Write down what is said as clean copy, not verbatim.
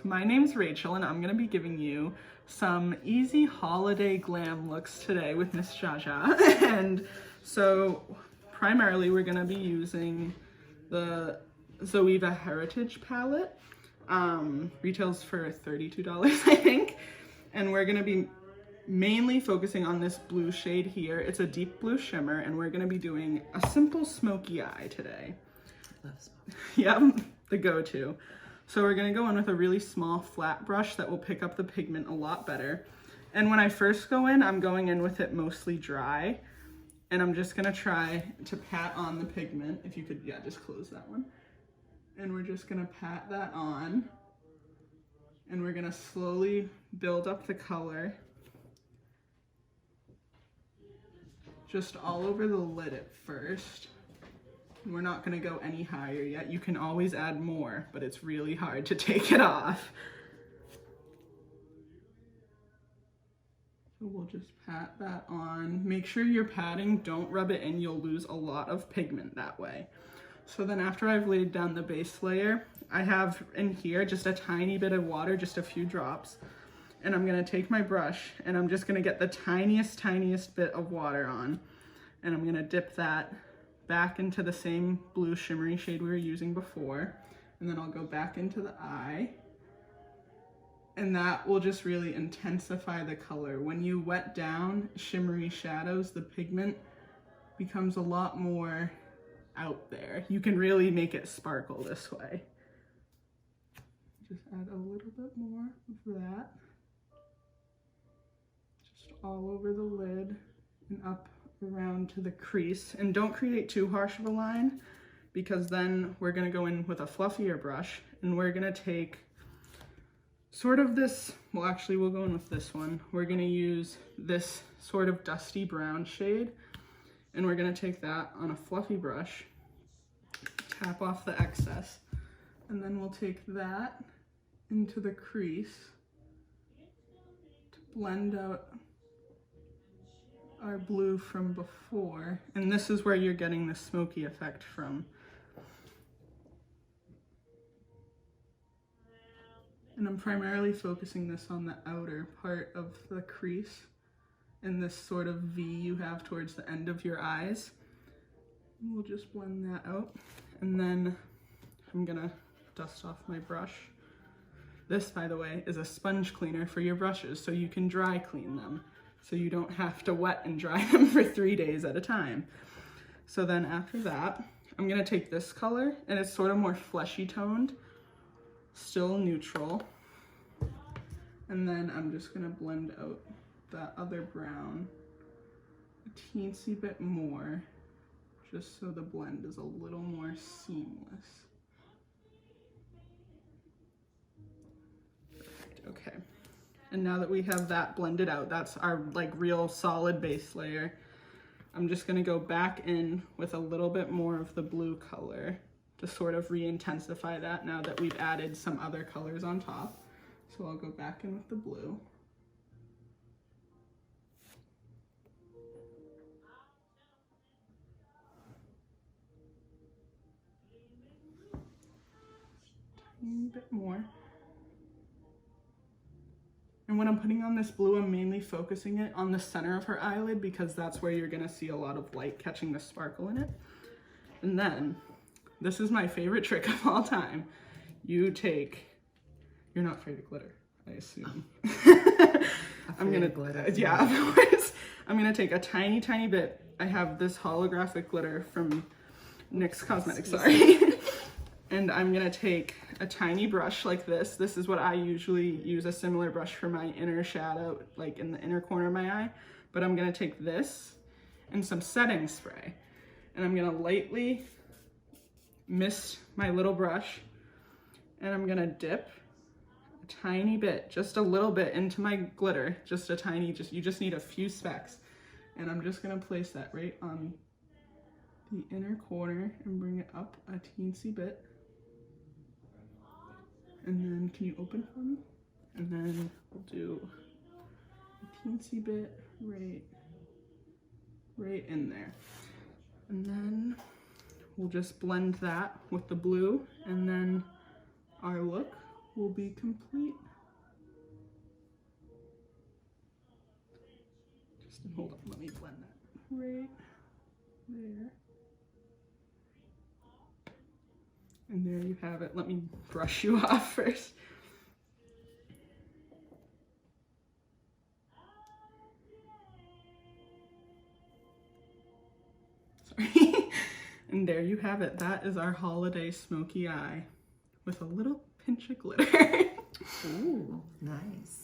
my name's Rachel and I'm gonna be giving you some easy holiday glam looks today with Miss Zsa Zsa. And so primarily we're gonna be using the Zoeva Heritage palette. Retails for $32, I think. And we're gonna be mainly focusing on this blue shade here. It's a deep blue shimmer, and we're gonna be doing a simple smoky eye today. Love smoky. Yep, the go-to. So we're gonna go in with a really small flat brush that will pick up the pigment a lot better. And when I first go in, I'm going in with it mostly dry. And I'm just gonna try to pat on the pigment. If you could, yeah, just close that one. And we're just gonna pat that on. And we're gonna slowly build up the color. Just all over the lid at first. We're not gonna go any higher yet. You can always add more, but it's really hard to take it off. So we'll just pat that on. Make sure you're patting, don't rub it in, you'll lose a lot of pigment that way. So then after I've laid down the base layer, I have in here just a tiny bit of water, just a few drops. And I'm gonna take my brush and I'm just gonna get the tiniest bit of water on. And I'm gonna dip that back into the same blue shimmery shade we were using before. And then I'll go back into the eye. And that will just really intensify the color. When you wet down shimmery shadows, the pigment becomes a lot more out there. You can really make it sparkle this way. Just add a little bit more of that. Just all over the lid and up around to the crease. And don't create too harsh of a line, because then we're gonna go in with a fluffier brush and we're gonna take sort of this, well actually we'll go in with this one. We're gonna use this sort of dusty brown shade, and we're gonna take that on a fluffy brush, tap off the excess, and then we'll take that into the crease to blend out our blue from before. And this is where you're getting the smoky effect from. And I'm primarily focusing this on the outer part of the crease and this sort of V you have towards the end of your eyes. And we'll just blend that out. And then I'm gonna dust off my brush. This, by the way, is a sponge cleaner for your brushes, so you can dry clean them, so you don't have to wet and dry them for 3 days at a time. So then after that, I'm gonna take this color, and it's sort of more fleshy toned, still neutral. And then I'm just gonna blend out that other brown a teensy bit more, just so the blend is a little more seamless. Perfect, okay. And now that we have that blended out, that's our like real solid base layer. I'm just gonna go back in with a little bit more of the blue color to sort of re-intensify that now that we've added some other colors on top. So I'll go back in with the blue. Tiny bit more. And when I'm putting on this blue, I'm mainly focusing it on the center of her eyelid, because that's where you're gonna see a lot of light catching the sparkle in it. And then, this is my favorite trick of all time. You're not afraid of glitter, I assume. I'm gonna, glitter. Yeah, of course. I'm gonna take a tiny bit. I have this holographic glitter from NYX Cosmetics, sorry. And I'm gonna take a tiny brush like this. This is what I usually use, a similar brush for my inner shadow, like in the inner corner of my eye. But I'm gonna take this and some setting spray. And I'm gonna lightly mist my little brush. And I'm gonna dip a tiny bit, just a little bit into my glitter. Just a tiny, you just need a few specks. And I'm just gonna place that right on the inner corner and bring it up a teensy bit. And then, can you open for me? And then we'll do a teensy bit right in there. And then we'll just blend that with the blue, and then our look will be complete. Just hold on, let me blend that right there. And there you have it. Let me brush you off first. Sorry. And there you have it. That is our holiday smoky eye with a little pinch of glitter. Ooh, nice.